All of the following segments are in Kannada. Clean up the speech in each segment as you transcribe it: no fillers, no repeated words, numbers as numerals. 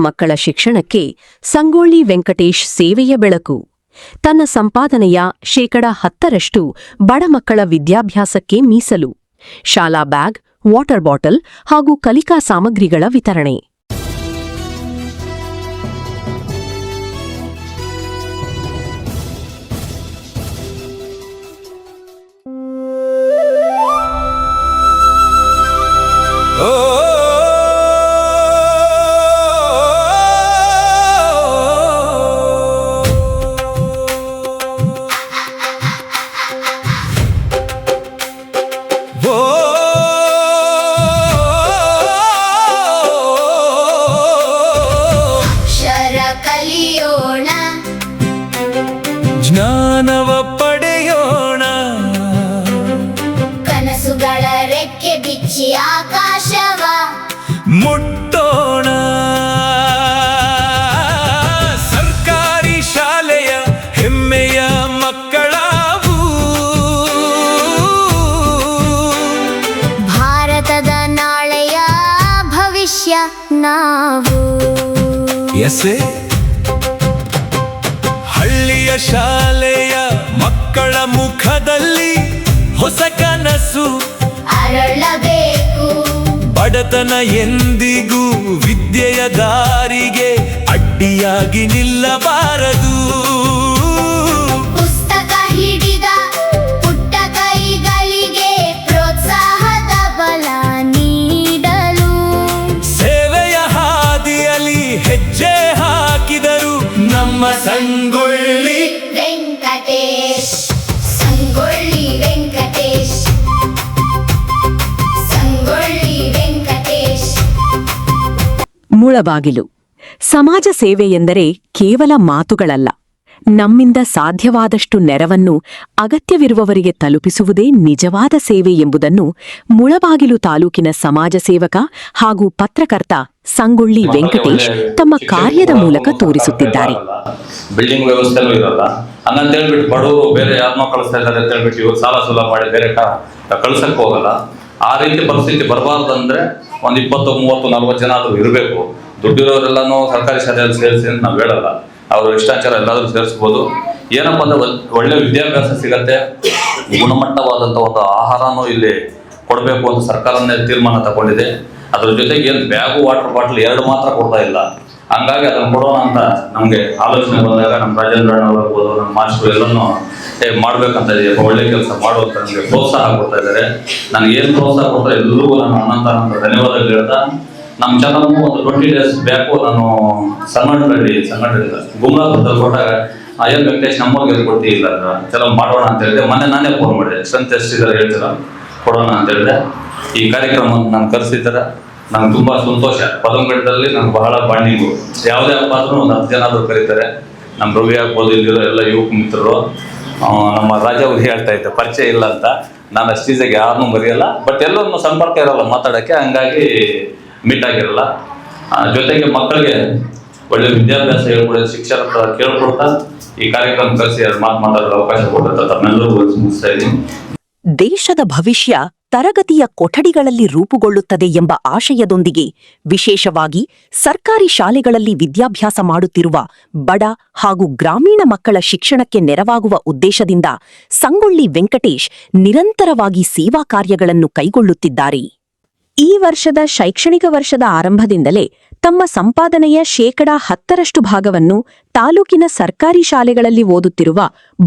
ಮಕ್ಕಳ ಶಿಕ್ಷಣಕ್ಕೆ ಸಂಗೊಳ್ಳಿ ವೆಂಕಟೇಶ್ ಸೇವೆಯ ಬೆಳಕು. ತನ್ನ ಸಂಪಾದನೆಯ 10% ಬಡ ಮಕ್ಕಳ ವಿದ್ಯಾಭ್ಯಾಸಕ್ಕೆ ಮೀಸಲು. ಶಾಲಾ ಬ್ಯಾಗ್, ವಾಟರ್ ಬಾಟಲ್ ಹಾಗೂ ಕಲಿಕಾ ಸಾಮಗ್ರಿಗಳ ವಿತರಣೆ. ಕಲಿಯೋಣ, ಜ್ಞಾನವ ಪಡೆಯೋಣ, ಕನಸುಗಳ ರೆಕ್ಕೆ ಬಿಚ್ಚಿ ಆಕಾಶವ ಮುಟ್ಟೋಣ. ಸರ್ಕಾರಿ ಶಾಲೆಯ ಹೆಮ್ಮೆಯ ಮಕ್ಕಳಾವು, ಭಾರತದ ನಾಳೆಯ ಭವಿಷ್ಯ ನಾವು. ಹಳ್ಳಿಯ ಶಾಲೆಯ ಮಕ್ಕಳ ಮುಖದಲ್ಲಿ ಹೊಸ ಕನಸು ಅರಳಬೇಕು. ಬಡತನ ಎಂದಿಗೂ ವಿದ್ಯೆಯ ದಾರಿಗೆ ಅಡ್ಡಿಯಾಗಿ ನಿಲ್ಲಬಾರದು. ಪುಸ್ತಕ ಹಿಡಿದ ಪುಟ್ಟ ಕೈಗಳಿಗೆ ಪ್ರೋತ್ಸಾಹದ ಬಲ ನೀಡಲು, ಸೇವೆಯ ಹಾದಿಯಲ್ಲಿ ಹೆಜ್ಜೆ ಹಾಕಿದರು ನಮ್ಮ ಸಂಗೊಳ್ಳಿ ವೆಂಕಟೇಶ್. ಸಂಗೊಳ್ಳಿ ವೆಂಕಟೇಶ್, ಸಂಗೊಳ್ಳಿ ವೆಂಕಟೇಶ್. ಮುಳಬಾಗಿಲು. ಸಮಾಜ ಸೇವೆ ಎಂದರೆ ಕೇವಲ ಮಾತುಗಳಲ್ಲ. ನಮ್ಮಿಂದ ಸಾಧ್ಯವಾದಷ್ಟು ನೆರವನ್ನು ಅಗತ್ಯವಿರುವವರಿಗೆ ತಲುಪಿಸುವುದೇ ನಿಜವಾದ ಸೇವೆ ಎಂಬುದನ್ನು ಮುಳಬಾಗಿಲು ತಾಲೂಕಿನ ಸಮಾಜ ಸೇವಕ ಹಾಗೂ ಪತ್ರಕರ್ತ ಸಂಗೊಳ್ಳಿ ವೆಂಕಟೇಶ್ ತಮ್ಮ ಕಾರ್ಯದ ಮೂಲಕ ತೋರಿಸುತ್ತಿದ್ದಾರೆ. ಬಿಲ್ಡಿಂಗ್ ವ್ಯವಸ್ಥೆನೂ ಇರಲ್ಲ, ಹಂಗಂತ ಹೇಳ್ಬಿಟ್ಟು ಬಡವರು ಬೇರೆ ಯಾರನ್ನೋ ಕಳಿಸ್ತಾ ಇದ್ದಾರೆ ಅಂತ ಹೇಳ್ಬಿಟ್ಟು ಇವ್ರು ಸಾಲ ಸೂಲ ಮಾಡಿ ಬೇರೆ ಕಳ್ಸಕ್ಕೆ ಹೋಗಲ್ಲ. ಆ ರೀತಿ ಪರಿಸ್ಥಿತಿ ಬರಬಾರ್ದಂದ್ರೆ ಒಂದು 20, 30, 40 ಜನ ಆದ್ರೂ ಇರಬೇಕು. ದುಡ್ಡಿರೋರೆಲ್ಲಾನು ಸರ್ಕಾರಿ ಶಾಲೆಯಲ್ಲಿ ಸೇರಿಸಿ ಅಂತ ನಾವು ಹೇಳಲ್ಲ. ಅವರು ಇಷ್ಟಾಚಾರ ಎಲ್ಲಾದ್ರೂ ಸೇರಿಸ್ಬೋದು. ಏನಪ್ಪ ಅಂದ್ರೆ ಒಳ್ಳೆ ವಿದ್ಯಾಭ್ಯಾಸ ಸಿಗತ್ತೆ, ಗುಣಮಟ್ಟವಾದಂಥ ಒಂದು ಆಹಾರನೂ ಇಲ್ಲಿ ಕೊಡಬೇಕು ಅಂತ ಸರ್ಕಾರನೇ ತೀರ್ಮಾನ ತಗೊಂಡಿದೆ. ಅದ್ರ ಜೊತೆಗೆ ಏನು ಬ್ಯಾಗು ವಾಟರ್ ಬಾಟಲ್ 2 ಮಾತ್ರ ಕೊಡ್ತಾ ಇಲ್ಲ. ಹಂಗಾಗಿ ಅದನ್ನು ಕೊಡೋಣ ಅಂತ ನಮಗೆ ಆಲೋಚನೆ ಬಂದಾಗ ನಮ್ಮ ರಾಜೇಂದ್ರ ಅಣ್ಣ ನಮ್ಮ ಮಾಸ್ಟರ್ ಎಲ್ಲನೂ ಮಾಡ್ಬೇಕಂತ ಇದೆಯಪ್ಪ, ಒಳ್ಳೆ ಕೆಲಸ ಮಾಡುವಂತ ನಮಗೆ ಪ್ರೋತ್ಸಾಹ ಕೊಡ್ತಾ ಇದ್ದಾರೆ. ನನಗೆ ಏನು ಪ್ರೋತ್ಸಾಹ ಕೊಡ್ತಾರೆ ಎಲ್ಲರಿಗೂ ನಾನು ಅನಂತ ಧನ್ಯವಾದಗಳು ಹೇಳ್ತಾ, ನಮ್ಮ ಚಾನಲ್ನು ಒಂದು 20 days ಬ್ಯಾಕು ನಾನು ಸಂಘಟನೆಯಿಂದ ಗುಮ್ಲಾಪುರದಲ್ಲಿ ಕೊಟ್ಟಾಗ ಏನು ವೆಂಕಟೇಶ್ ನಮ್ಮವ್ರಿಗೆ ಕೊಡ್ತೀವಿ ಇಲ್ಲ ಚಲೋ ಮಾಡೋಣ ಅಂತ ಹೇಳಿದೆ. ಮೊನ್ನೆ ನಾನೇ ಫೋನ್ ಮಾಡಿದೆ, ಸ್ಟ್ರೆಂತ್ ಎಷ್ಟಿದ್ದಾರೆ ಹೇಳ್ತೀರ ಕೊಡೋಣ ಅಂತ ಹೇಳಿದೆ. ಈ ಕಾರ್ಯಕ್ರಮವನ್ನು ನಾನು ಕರೆಸಿದ್ದಾರೆ, ನಂಗೆ ತುಂಬ ಸಂತೋಷ. ಪದಮಘಟ್ಟದಲ್ಲಿ ನಂಗೆ ಬಹಳ ಬಾಂಡಿಂಗು. ಯಾವುದೇ ಹಬ್ಬ ಆದ್ರೂ ಒಂದು 10 ಜನ ಆದರೂ ಕರೀತಾರೆ. ನಮ್ಮ ರವಿ ಆಗ್ಬೋದು, ಇಲ್ಲಿರೋ ಎಲ್ಲ ಯುವಕ ಮಿತ್ರರು. ನಮ್ಮ ರಾಜ ಅವ್ರು ಹೇಳ್ತಾ ಇದ್ದೆ ಪರಿಚಯ ಇಲ್ಲ ಅಂತ. ನಾನು ಅಷ್ಟು ಈಸಿಯಾಗಿ ಯಾರನ್ನೂ ಮರೆಯಲ್ಲ, ಬಟ್ ಎಲ್ಲರನ್ನು ಸಂಪರ್ಕ ಇರಲ್ಲ ಮಾತಾಡೋಕ್ಕೆ, ಹಂಗಾಗಿ ಮೀಟ್ ಆಗಿರಲ್ಲ. ಜೊತೆಗೆ ಮಕ್ಕಳಿಗೆ ಒಳ್ಳೆ ವಿದ್ಯಾಭ್ಯಾಸ ಹೇಳ್ಕೊಡೋದು ಶಿಕ್ಷಕರ ಕೇಳ್ಕೊಡ್ತಾ ಈ ಕಾರ್ಯಕ್ರಮ ಕರೆಸಿ ಮಾತಾಡೋ ಅವಕಾಶ ಕೊಡುತ್ತೆ. ತಮ್ಮೆಲ್ಲರಿಗೂ ಮುಗಿಸ್ತಾ ಇದ್ದೀನಿ. ದೇಶದ ಭವಿಷ್ಯ ತರಗತಿಯ ಕೊಠಡಿಗಳಲ್ಲಿ ರೂಪುಗೊಳ್ಳುತ್ತದೆ ಎಂಬ ಆಶಯದೊಂದಿಗೆ ವಿಶೇಷವಾಗಿ ಸರ್ಕಾರಿ ಶಾಲೆಗಳಲ್ಲಿ ವಿದ್ಯಾಭ್ಯಾಸ ಮಾಡುತ್ತಿರುವ ಬಡ ಹಾಗೂ ಗ್ರಾಮೀಣ ಮಕ್ಕಳ ಶಿಕ್ಷಣಕ್ಕೆ ನೆರವಾಗುವ ಉದ್ದೇಶದಿಂದ ಸಂಗೊಳ್ಳಿ ವೆಂಕಟೇಶ್ ನಿರಂತರವಾಗಿ ಸೇವಾ ಕಾರ್ಯಗಳನ್ನು ಕೈಗೊಳ್ಳುತ್ತಿದ್ದಾರೆ. ಈ ವರ್ಷದ ಶೈಕ್ಷಣಿಕ ವರ್ಷದ ಆರಂಭದಿಂದಲೇ ತಮ್ಮ ಸಂಪಾದನೆಯ 10% ಭಾಗವನ್ನು ತಾಲೂಕಿನ ಸರ್ಕಾರಿ ಶಾಲೆಗಳಲ್ಲಿ ಓದುತ್ತಿರುವ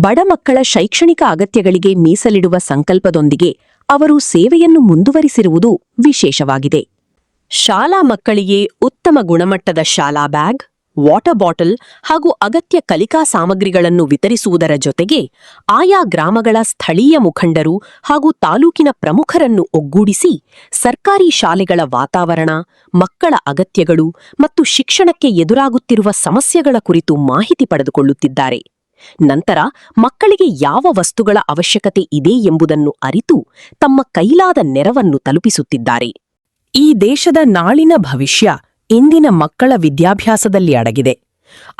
ಬಡ ಮಕ್ಕಳ ಶೈಕ್ಷಣಿಕ ಅಗತ್ಯಗಳಿಗೆ ಮೀಸಲಿಡುವ ಸಂಕಲ್ಪದೊಂದಿಗೆ ಅವರು ಸೇವೆಯನ್ನು ಮುಂದುವರಿಸಿರುವುದು ವಿಶೇಷವಾಗಿದೆ. ಶಾಲಾ ಮಕ್ಕಳಿಗೆ ಉತ್ತಮ ಗುಣಮಟ್ಟದ ಶಾಲಾ ಬ್ಯಾಗ್, ವಾಟರ್ ಬಾಟಲ್ ಹಾಗೂ ಅಗತ್ಯ ಕಲಿಕಾ ಸಾಮಗ್ರಿಗಳನ್ನು ವಿತರಿಸುವುದರ ಜೊತೆಗೆ ಆಯಾ ಗ್ರಾಮಗಳ ಸ್ಥಳೀಯ ಮುಖಂಡರು ಹಾಗೂ ತಾಲೂಕಿನ ಪ್ರಮುಖರನ್ನು ಒಗ್ಗೂಡಿಸಿ ಸರ್ಕಾರಿ ಶಾಲೆಗಳ ವಾತಾವರಣ, ಮಕ್ಕಳ ಅಗತ್ಯಗಳು ಮತ್ತು ಶಿಕ್ಷಣಕ್ಕೆ ಎದುರಾಗುತ್ತಿರುವ ಸಮಸ್ಯೆಗಳ ಕುರಿತು ಮಾಹಿತಿ ಪಡೆದುಕೊಳ್ಳುತ್ತಿದ್ದಾರೆ. ನಂತರ ಮಕ್ಕಳಿಗೆ ಯಾವ ವಸ್ತುಗಳ ಅವಶ್ಯಕತೆ ಇದೆ ಎಂಬುದನ್ನು ಅರಿತು ತಮ್ಮ ಕೈಲಾದ ನೆರವನ್ನು ತಲುಪಿಸುತ್ತಿದ್ದಾರೆ. ಈ ದೇಶದ ನಾಳಿನ ಭವಿಷ್ಯ ಇಂದಿನ ಮಕ್ಕಳ ವಿದ್ಯಾಭ್ಯಾಸದಲ್ಲಿ ಅಡಗಿದೆ.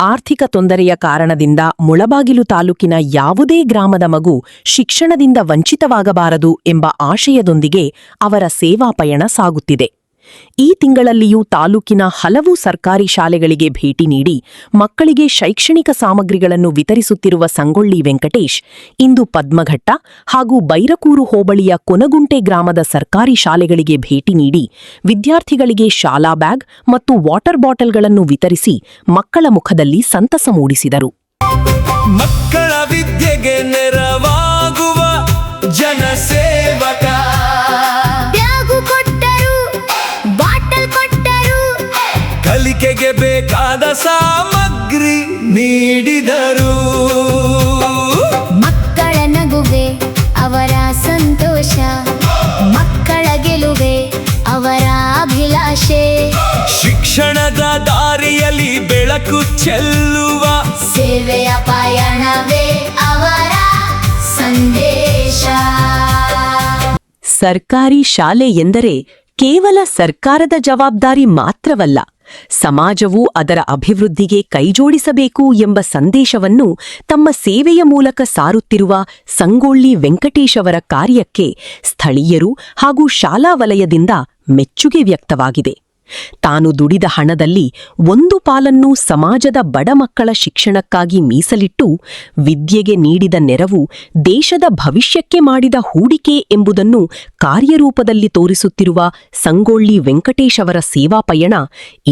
ಆರ್ಥಿಕ ತೊಂದರೆಯ ಕಾರಣದಿಂದ ಮುಳಬಾಗಿಲು ತಾಲೂಕಿನ ಯಾವುದೇ ಗ್ರಾಮದ ಮಗು ಶಿಕ್ಷಣದಿಂದ ವಂಚಿತವಾಗಬಾರದು ಎಂಬ ಆಶಯದೊಂದಿಗೆ ಅವರ ಸೇವಾ ಪಯಣ ಸಾಗುತ್ತಿದೆ. ಈ ತಿಂಗಳಲ್ಲಿಯೂ ತಾಲೂಕಿನ ಹಲವು ಸರ್ಕಾರಿ ಶಾಲೆಗಳಿಗೆ ಭೇಟಿ ನೀಡಿ ಮಕ್ಕಳಿಗೆ ಶೈಕ್ಷಣಿಕ ಸಾಮಗ್ರಿಗಳನ್ನು ವಿತರಿಸುತ್ತಿರುವ ಸಂಗೊಳ್ಳಿ ವೆಂಕಟೇಶ್ ಇಂದು ಪದ್ಮಘಟ್ಟ ಹಾಗೂ ಬೈರಕೂರು ಹೋಬಳಿಯ ಕೊನಗುಂಟೆ ಗ್ರಾಮದ ಸರ್ಕಾರಿ ಶಾಲೆಗಳಿಗೆ ಭೇಟಿ ನೀಡಿ ವಿದ್ಯಾರ್ಥಿಗಳಿಗೆ ಶಾಲಾ ಬ್ಯಾಗ್ ಮತ್ತು ವಾಟರ್ ಬಾಟಲ್ಗಳನ್ನು ವಿತರಿಸಿ ಮಕ್ಕಳ ಮುಖದಲ್ಲಿ ಸಂತಸ ಮೂಡಿಸಿದರು. ಮಕ್ಕಳ ವಿದ್ಯೆಗೆ ನೆರವಾಗುವ ಜನಸೇವಕ, ಬ್ಯಾಗು ಕೊಟ್ಟರು, ಬಾಟಲ್ ಕೊಟ್ಟರು, ಕಲಿಕೆಗೆ ಬೇಕಾದ ಸಾಮಗ್ರಿ ನೀಡಿದರು. ಮಕ್ಕಳ ನಗುವೆ ಅವರ ಸಂತೋಷ, ಮಕ್ಕಳ ಗೆಲುವೆ ಅವರ ಅಭಿಲಾಷೆ, ಶಿಕ್ಷಣದ ದಾರಿಯಲ್ಲಿ ಬೆಳಕು ಚೆಲ್ಲುವ ಸೇವೆಯ ಪಯಣವೇ ಅವರ ಸಂದೇಶ. ಸರ್ಕಾರಿ ಶಾಲೆ ಎಂದರೆ ಕೇವಲ ಸರ್ಕಾರದ ಜವಾಬ್ದಾರಿ ಮಾತ್ರವಲ್ಲ, ಸಮಾಜವು ಅದರ ಅಭಿವೃದ್ಧಿಗೆ ಕೈಜೋಡಿಸಬೇಕು ಎಂಬ ಸಂದೇಶವನ್ನು ತಮ್ಮ ಸೇವೆಯ ಮೂಲಕ ಸಾರುತ್ತಿರುವ ಸಂಗೊಳ್ಳಿ ವೆಂಕಟೇಶ್ ಅವರ ಕಾರ್ಯಕ್ಕೆ ಸ್ಥಳೀಯರು ಹಾಗೂ ಶಾಲಾ ವಲಯದಿಂದ ಮೆಚ್ಚುಗೆ ವ್ಯಕ್ತವಾಗಿದೆ. ತಾನು ದುಡಿದ ಹಣದಲ್ಲಿ ಒಂದು ಪಾಲನ್ನು ಸಮಾಜದ ಬಡ ಮಕ್ಕಳ ಶಿಕ್ಷಣಕ್ಕಾಗಿ ಮೀಸಲಿಟ್ಟು ವಿದ್ಯೆಗೆ ನೀಡಿದ ನೆರವು ದೇಶದ ಭವಿಷ್ಯಕ್ಕೆ ಮಾಡಿದ ಹೂಡಿಕೆ ಎಂಬುದನ್ನು ಕಾರ್ಯರೂಪದಲ್ಲಿ ತೋರಿಸುತ್ತಿರುವ ಸಂಗೊಳ್ಳಿ ವೆಂಕಟೇಶ್ ಅವರ ಸೇವಾ ಪಯಣ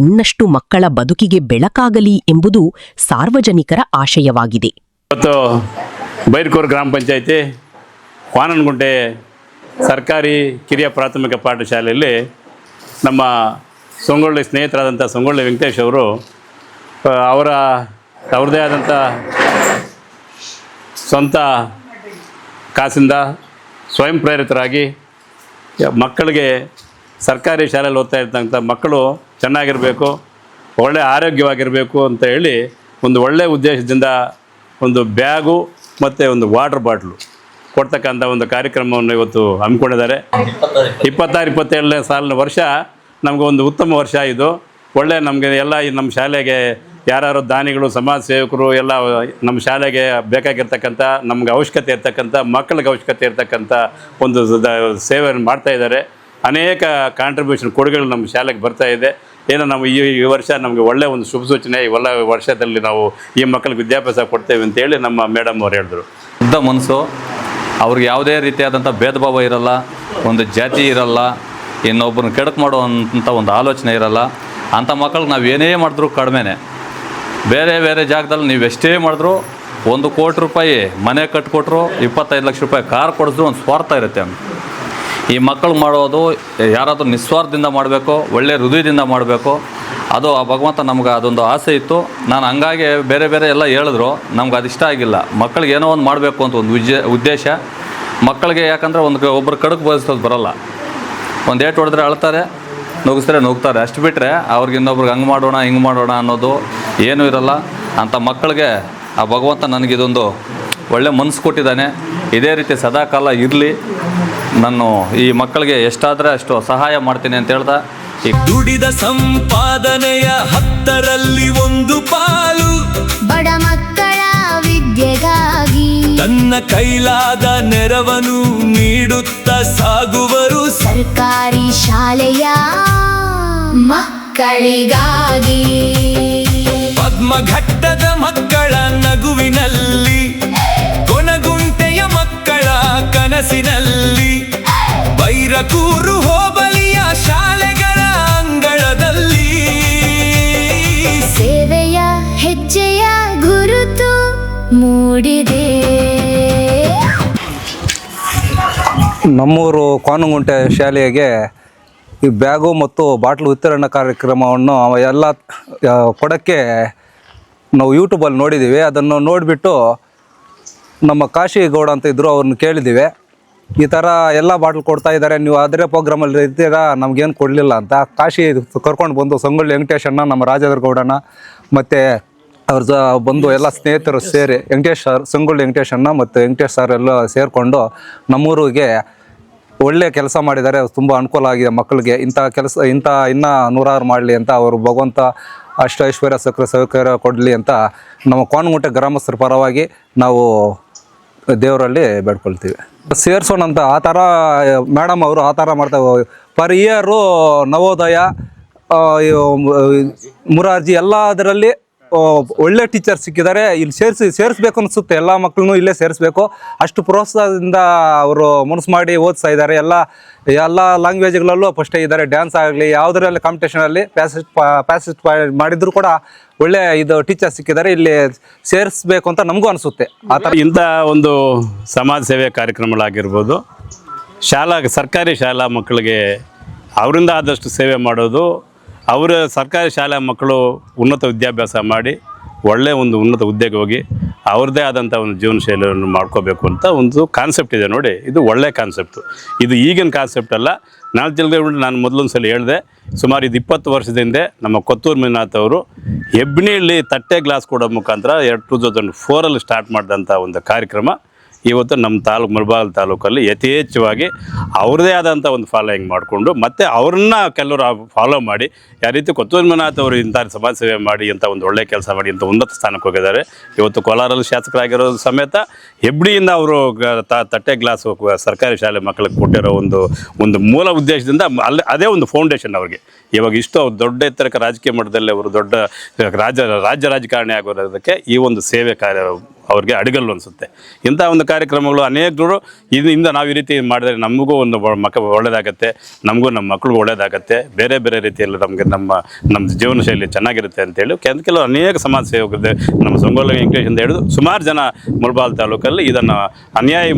ಇನ್ನಷ್ಟು ಮಕ್ಕಳ ಬದುಕಿಗೆ ಬೆಳಕಾಗಲಿ ಎಂಬುದು ಸಾರ್ವಜನಿಕರ ಆಶಯವಾಗಿದೆ. ಇವತ್ತು ಬೈರಕೂರು ಗ್ರಾಮ ಪಂಚಾಯಿತಿ ವಾನನಗುಂಟೆ ಸರ್ಕಾರಿ ಕಿರಿಯ ಪ್ರಾಥಮಿಕ ಪಾಠಶಾಲೆಯಲ್ಲಿ ನಮ್ಮ ಸಂಗೊಳ್ಳಿ ಸ್ನೇಹಿತರಾದಂಥ ಸಂಗೊಳ್ಳಿ ವೆಂಕಟೇಶ್ ಅವರು ಅವ್ರದ್ದೇ ಆದಂಥ ಸ್ವಂತ ಕಾಸಿಂದ ಸ್ವಯಂ ಪ್ರೇರಿತರಾಗಿ ಮಕ್ಕಳಿಗೆ ಸರ್ಕಾರಿ ಶಾಲೆಯಲ್ಲಿ ಓದ್ತಾ ಇರ್ತಕ್ಕಂಥ ಮಕ್ಕಳು ಚೆನ್ನಾಗಿರಬೇಕು, ಒಳ್ಳೆಯ ಆರೋಗ್ಯವಾಗಿರಬೇಕು ಅಂತ ಹೇಳಿ ಒಂದು ಒಳ್ಳೆಯ ಉದ್ದೇಶದಿಂದ ಒಂದು ಬ್ಯಾಗು ಮತ್ತು ಒಂದು ವಾಟರ್ ಬಾಟ್ಲು ಕೊಡ್ತಕ್ಕಂಥ ಒಂದು ಕಾರ್ಯಕ್ರಮವನ್ನು ಇವತ್ತು ಹಮ್ಮಿಕೊಂಡಿದ್ದಾರೆ. 26-27ನೇ ಸಾಲಿನ ವರ್ಷ ನಮಗೆ ಒಂದು ಉತ್ತಮ ವರ್ಷ. ಇದು ಒಳ್ಳೆ ನಮಗೆ ಎಲ್ಲ ನಮ್ಮ ಶಾಲೆಗೆ ಯಾರು ದಾನಿಗಳು, ಸಮಾಜ ಸೇವಕರು ಎಲ್ಲ ನಮ್ಮ ಶಾಲೆಗೆ ಬೇಕಾಗಿರ್ತಕ್ಕಂಥ ನಮ್ಗೆ ಅವಶ್ಯಕತೆ ಇರ್ತಕ್ಕಂಥ ಮಕ್ಕಳಿಗೆ ಅವಶ್ಯಕತೆ ಇರ್ತಕ್ಕಂಥ ಒಂದು ಸೇವೆಯನ್ನು ಮಾಡ್ತಾಯಿದ್ದಾರೆ. ಅನೇಕ ಕಾಂಟ್ರಿಬ್ಯೂಷನ್ ಕೊಡುಗೆಗಳು ನಮ್ಮ ಶಾಲೆಗೆ ಬರ್ತಾಯಿದೆ. ಏನೋ ನಾವು ಈ ವರ್ಷ ನಮಗೆ ಒಳ್ಳೆಯ ಒಂದು ಶುಭ ಸೂಚನೆ, ಈ ವರ್ಷದಲ್ಲಿ ನಾವು ಈ ಮಕ್ಕಳಿಗೆ ವಿದ್ಯಾಭ್ಯಾಸ ಕೊಡ್ತೇವೆ ಅಂತೇಳಿ ನಮ್ಮ ಮೇಡಮ್ ಅವ್ರು ಹೇಳಿದ್ರು. ಶುದ್ಧ ಮನಸ್ಸು, ಅವ್ರಿಗೆ ಯಾವುದೇ ರೀತಿಯಾದಂಥ ಭೇದ ಭಾವ ಇರಲ್ಲ, ಒಂದು ಜಾತಿ ಇರಲ್ಲ, ಇನ್ನೊಬ್ಬರನ್ನ ಕೆಡಕು ಮಾಡುವಂಥ ಒಂದು ಆಲೋಚನೆ ಇರಲ್ಲ. ಅಂಥ ಮಕ್ಕಳಿಗೆ ನಾವು ಏನೇ ಮಾಡಿದ್ರೂ ಕಡಿಮೆನೇ. ಬೇರೆ ಬೇರೆ ಜಾಗದಲ್ಲಿ ನೀವು ಎಷ್ಟೇ ಮಾಡಿದ್ರೂ 1 ಕೋಟಿ ರೂಪಾಯಿ ಮನೆ ಕಟ್ಕೊಟ್ರು, 25 ಲಕ್ಷ ರೂಪಾಯಿ ಕಾರ್ ಕೊಡಿಸಿದ್ರು ಒಂದು ಸ್ವಾರ್ಥ ಇರುತ್ತೆ. ಈ ಮಕ್ಕಳು ಮಾಡೋದು ಯಾರಾದರೂ ನಿಸ್ವಾರ್ಥದಿಂದ ಮಾಡಬೇಕು, ಒಳ್ಳೆಯ ಹೃದಯದಿಂದ ಮಾಡಬೇಕು. ಅದು ಆ ಭಗವಂತ ನಮ್ಗೆ ಅದೊಂದು ಆಸೆ ಇತ್ತು. ನಾನು ಹಂಗಾಗಿ ಬೇರೆ ಬೇರೆ ಎಲ್ಲ ಹೇಳಿದ್ರು, ನಮ್ಗೆ ಅದು ಇಷ್ಟ ಆಗಿಲ್ಲ. ಮಕ್ಕಳಿಗೆ ಏನೋ ಒಂದು ಮಾಡಬೇಕು ಅಂತ ಒಂದು ಉದ್ದೇಶ ಮಕ್ಕಳಿಗೆ. ಯಾಕಂದರೆ ಒಬ್ಬರು ಕಡಕು ಬೋಧಿಸೋದು ಬರೋಲ್ಲ. ಒಂದು ಏಟು ಹೊಡೆದ್ರೆ ಅಳ್ತಾರೆ, ನುಗ್ಗಿಸಿದ್ರೆ ನುಗ್ತಾರೆ, ಅಷ್ಟು ಬಿಟ್ಟರೆ ಅವ್ರಿಗೆ ಇನ್ನೊಬ್ರಿಗೆ ಹಂಗೆ ಮಾಡೋಣ ಹಿಂಗೆ ಮಾಡೋಣ ಅನ್ನೋದು ಏನೂ ಇರಲ್ಲ. ಅಂಥ ಮಕ್ಕಳಿಗೆ ಆ ಭಗವಂತ ನನಗಿದೊಂದು ಒಳ್ಳೆ ಮನಸ್ಸು ಕೊಟ್ಟಿದ್ದಾನೆ. ಇದೇ ರೀತಿ ಸದಾಕಾಲ ಇರಲಿ. ನಾನು ಈ ಮಕ್ಕಳಿಗೆ ಎಷ್ಟಾದರೆ ಅಷ್ಟು ಸಹಾಯ ಮಾಡ್ತೀನಿ ಅಂತ ಹೇಳ್ದ. ಈ ದುಡಿದ ಸಂಪಾದನೆಯ 10ರಲ್ಲಿ 1 ಪಾಲು ಬಡ ಮಕ್ಕಳ ವಿದ್ಯೆಗಾಗಿ ತನ್ನ ಕೈಲಾದ ನೆರವನ್ನು ನೀಡುತ್ತಾ ಸಾಗುವರು ಸರ್ಕಾರಿ ಶಾಲೆಯ ಮಕ್ಕಳಿಗಾಗಿ. ಪದ್ಮಘಟ್ಟದ ಮಕ್ಕಳ ನಗುವಿನಲ್ಲಿ, ಕೊನಗುಂಟೆಯ ಮಕ್ಕಳ ಕನಸಿನಲ್ಲಿ, ಬೈರಕೂರು ಹೋಬಳಿಯ ಶಾಲೆಗಳ ಅಂಗಳದಲ್ಲಿ ಸೇವೆಯ ಹೆಜ್ಜೆಯ ಗುರುತು ಮೂಡಿದೆ. ನಮ್ಮೂರು ಕೋನಗುಂಟೆ ಶಾಲೆಗೆ ಈ ಬ್ಯಾಗು ಮತ್ತು ಬಾಟ್ಲು ವಿತರಣಾ ಕಾರ್ಯಕ್ರಮವನ್ನು ಎಲ್ಲ ಕೊಡೋಕ್ಕೆ ನಾವು ಯೂಟ್ಯೂಬಲ್ಲಿ ನೋಡಿದ್ದೀವಿ. ಅದನ್ನು ನೋಡಿಬಿಟ್ಟು ನಮ್ಮ ಕಾಶಿ ಗೌಡ ಅಂತ ಇದ್ದರು, ಅವ್ರನ್ನ ಕೇಳಿದ್ದೀವಿ. ಈ ಥರ ಎಲ್ಲ ಬಾಟ್ಲು ಕೊಡ್ತಾ ಇದ್ದಾರೆ, ನೀವು ಅದೇ ಪ್ರೋಗ್ರಾಮಲ್ಲಿ ಇರ್ತೀರಾ, ನಮಗೇನು ಕೊಡಲಿಲ್ಲ ಅಂತ. ಕಾಶಿ ಕರ್ಕೊಂಡು ಬಂದು ಸಂಗೊಳ್ಳಿ ವೆಂಕಟೇಶಣ್ಣ, ನಮ್ಮ ರಾಜೇಂದ್ರ ಗೌಡಣ್ಣ ಮತ್ತು ಅವ್ರ ಬಂದು ಎಲ್ಲ ಸ್ನೇಹಿತರು ಸೇರಿ ಸಂಗೊಳ್ಳಿ ವೆಂಕಟೇಶಣ್ಣ ಮತ್ತು ವೆಂಕಟೇಶ್ ಸರ್ ಎಲ್ಲ ಸೇರಿಕೊಂಡು ನಮ್ಮೂರಿಗೆ ಒಳ್ಳೆ ಕೆಲಸ ಮಾಡಿದ್ದಾರೆ. ತುಂಬ ಅನುಕೂಲ ಆಗಿದೆ ಮಕ್ಕಳಿಗೆ. ಇಂಥ ಇನ್ನೂ 100 ಮಾಡಲಿ ಅಂತ ಅವರು ಭಗವಂತ ಐಶ್ವರ್ಯ ಸೌಕರ್ಯ ಕೊಡಲಿ ಅಂತ ನಮ್ಮ ಕೋನಗುಂಟೆ ಗ್ರಾಮಸ್ಥರ ಪರವಾಗಿ ನಾವು ದೇವರಲ್ಲಿ ಬೇಡ್ಕೊಳ್ತೀವಿ. ಸೇರಿಸೋಣ ಅಂತ ಆ ಥರ ಮೇಡಮ್ ಅವರು ಆ ಥರ ಮಾಡ್ತಾ ಪರ್ ಇಯರು ನವೋದಯ, ಮುರಾರ್ಜಿ ಎಲ್ಲದರಲ್ಲಿ ಒಳ್ಳೆ ಟೀಚರ್ ಸಿಕ್ಕಿದ್ದಾರೆ. ಇಲ್ಲಿ ಸೇರಿಸ್ಬೇಕು ಅನಿಸುತ್ತೆ, ಎಲ್ಲ ಮಕ್ಕಳನ್ನೂ ಇಲ್ಲೇ ಸೇರಿಸ್ಬೇಕು. ಅಷ್ಟು ಪ್ರೋತ್ಸಾಹದಿಂದ ಅವರು ಮನಸ್ಸು ಮಾಡಿ ಓದಿಸ್ತಾ ಇದ್ದಾರೆ. ಎಲ್ಲ ಲ್ಯಾಂಗ್ವೇಜ್ಗಳಲ್ಲೂ ಫಸ್ಟೇ ಇದ್ದಾರೆ. ಡ್ಯಾನ್ಸ್ ಆಗಲಿ ಯಾವುದರಲ್ಲಿ ಕಾಂಪಿಟೇಷನಲ್ಲಿ ಪ್ಯಾಸಿಸ್ಟ್ ಮಾಡಿದ್ರು ಕೂಡ ಒಳ್ಳೆ ಇದು ಟೀಚರ್ ಸಿಕ್ಕಿದ್ದಾರೆ. ಇಲ್ಲಿ ಸೇರಿಸ್ಬೇಕು ಅಂತ ನಮಗೂ ಅನಿಸುತ್ತೆ. ಆ ಥರ ಇಂಥ ಒಂದು ಸಮಾಜ ಸೇವೆ ಕಾರ್ಯಕ್ರಮಗಳಾಗಿರ್ಬೋದು, ಸರ್ಕಾರಿ ಶಾಲಾ ಮಕ್ಕಳಿಗೆ ಅವರಿಂದ ಆದಷ್ಟು ಸೇವೆ ಮಾಡೋದು, ಅವರ ಸರ್ಕಾರಿ ಶಾಲಾ ಮಕ್ಕಳು ಉನ್ನತ ವಿದ್ಯಾಭ್ಯಾಸ ಮಾಡಿ ಒಳ್ಳೆಯ ಒಂದು ಉನ್ನತ ಹುದ್ದೆಗೆ ಹೋಗಿ ಅವ್ರದ್ದೇ ಆದಂಥ ಒಂದು ಜೀವನ ಶೈಲಿಯನ್ನು ಮಾಡ್ಕೋಬೇಕು ಅಂತ ಒಂದು ಕಾನ್ಸೆಪ್ಟ್ ಇದೆ ನೋಡಿ. ಇದು ಒಳ್ಳೆಯ ಕಾನ್ಸೆಪ್ಟು. ಇದು ಈಗಿನ ಕಾನ್ಸೆಪ್ಟ್ ಅಲ್ಲ. ನಾನು ತಿಳ್ಕೊಂಡು ನಾನು ಮೊದಲೊಂದು ಸಲ ಹೇಳಿದೆ, ಸುಮಾರು ಇದು 20 ವರ್ಷದ ಹಿಂದೆ ನಮ್ಮ ಕೊತ್ತೂರು ಮಂಜುನಾಥ್ ಅವರು ಹೆಬ್ಣಿಯಲ್ಲಿ ತಟ್ಟೆ ಗ್ಲಾಸ್ ಕೊಡೋ ಮುಖಾಂತರ 2004 ಸ್ಟಾರ್ಟ್ ಮಾಡಿದಂಥ ಒಂದು ಕಾರ್ಯಕ್ರಮ ಇವತ್ತು ನಮ್ಮ ಮುಳಬಾಗಿಲು ತಾಲೂಕಲ್ಲಿ ಯಥೇಚ್ಛವಾಗಿ ಅವ್ರದ್ದೇ ಆದಂಥ ಒಂದು ಫಾಲೋಯಿಂಗ್ ಮಾಡಿಕೊಂಡು ಮತ್ತು ಅವ್ರನ್ನ ಕೆಲವರು ಫಾಲೋ ಮಾಡಿ ಯಾವ ರೀತಿ ಕೊತ್ತೂರು ಮಂಜುನಾಥ್ ಅವರು ಇಂಥ ಸಮಾಜ ಸೇವೆ ಮಾಡಿ ಇಂಥ ಒಂದು ಒಳ್ಳೆಯ ಕೆಲಸ ಮಾಡಿ ಇಂಥ ಉನ್ನತ ಸ್ಥಾನಕ್ಕೆ ಹೋಗಿದ್ದಾರೆ. ಇವತ್ತು ಕೋಲಾರಲ್ಲಿ ಶಾಸಕರಾಗಿರೋದು ಸಮೇತ ಹೆಬ್ಣಿಯಿಂದ ಅವರು ತಟ್ಟೆ ಗ್ಲಾಸ್ ಸರ್ಕಾರಿ ಶಾಲೆ ಮಕ್ಕಳಿಗೆ ಕೊಟ್ಟಿರೋ ಒಂದು ಮೂಲ ಉದ್ದೇಶದಿಂದ ಅದೇ ಒಂದು ಫೌಂಡೇಶನ್ ಅವ್ರಿಗೆ. ಇವಾಗ ಇಷ್ಟು ದೊಡ್ಡ ಎತ್ತರಕ್ಕೆ ರಾಜಕೀಯ ಮಟ್ಟದಲ್ಲಿ ಅವರು ದೊಡ್ಡ ರಾಜ್ಯ ರಾಜಕಾರಣಿ ಆಗೋದಕ್ಕೆ ಈ ಒಂದು ಸೇವೆ ಕಾರ್ಯ ಅವ್ರಿಗೆ ಅಡಿಗಲ್ಲು ಅನಿಸುತ್ತೆ. ಇಂಥ ಒಂದು ಕಾರ್ಯಕ್ರಮಗಳು ಅನೇಕರು ಇದರಿಂದ ನಾವು ಈ ರೀತಿ ಮಾಡಿದರೆ ನಮಗೂ ಒಂದು ಒಳ್ಳೆಯದಾಗತ್ತೆ, ನಮಗೂ ನಮ್ಮ ಮಕ್ಳಿಗೂ ಒಳ್ಳೆಯದಾಗತ್ತೆ, ಬೇರೆ ಬೇರೆ ರೀತಿಯಲ್ಲಿ ನಮಗೆ ನಮ್ಮ ಜೀವನ ಶೈಲಿ ಚೆನ್ನಾಗಿರುತ್ತೆ ಅಂತೇಳಿ ಕೆಲವು ಅನೇಕ ಸಮಾಜ ಸೇವಕರಿದೆ. ನಮ್ಮ ಸಂಗೊಳ್ಳಿ ವೆಂಕಟೇಶಿಂದ ಹಿಡಿದು ಸುಮಾರು ಜನ ಮುಳಬಾಗಿಲು ತಾಲೂಕಲ್ಲಿ ಇದನ್ನು ಅನ್ಯಾಯ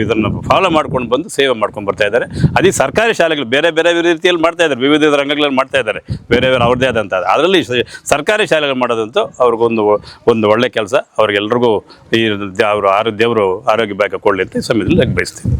ಇದನ್ನು ಫಾಲೋ ಮಾಡ್ಕೊಂಡು ಬಂದು ಸೇವೆ ಮಾಡ್ಕೊಂಡು ಬರ್ತಾ ಇದ್ದಾರೆ. ಅದೇ ಸರ್ಕಾರಿ ಶಾಲೆಗಳು ಬೇರೆ ಬೇರೆ ರೀತಿಯಲ್ಲಿ ಮಾಡ್ತಾ ಇದ್ದಾರೆ, ವಿವಿಧ ರಂಗಗಳಲ್ಲಿ ಮಾಡ್ತಾ ಇದ್ದಾರೆ, ಬೇರೆ ಬೇರೆ ಅವ್ರದ್ದೇ ಆದಂಥ. ಅದರಲ್ಲಿ ಸರ್ಕಾರಿ ಶಾಲೆಗಳು ಮಾಡೋದಂತೂ ಅವ್ರಿಗೊಂದು ಒಳ್ಳೆ ಕೆಲಸ. ಅವ್ರಿಗೆಲ್ರಿಗೂ ಈ ದೇವರು ಆರೋಗ್ಯ ಭಾಗ್ಯ ಕೊಡಲಿ ಅಂತ ಈ ಸಮಯದಲ್ಲಿ ಬಯಸ್ತೀನಿ.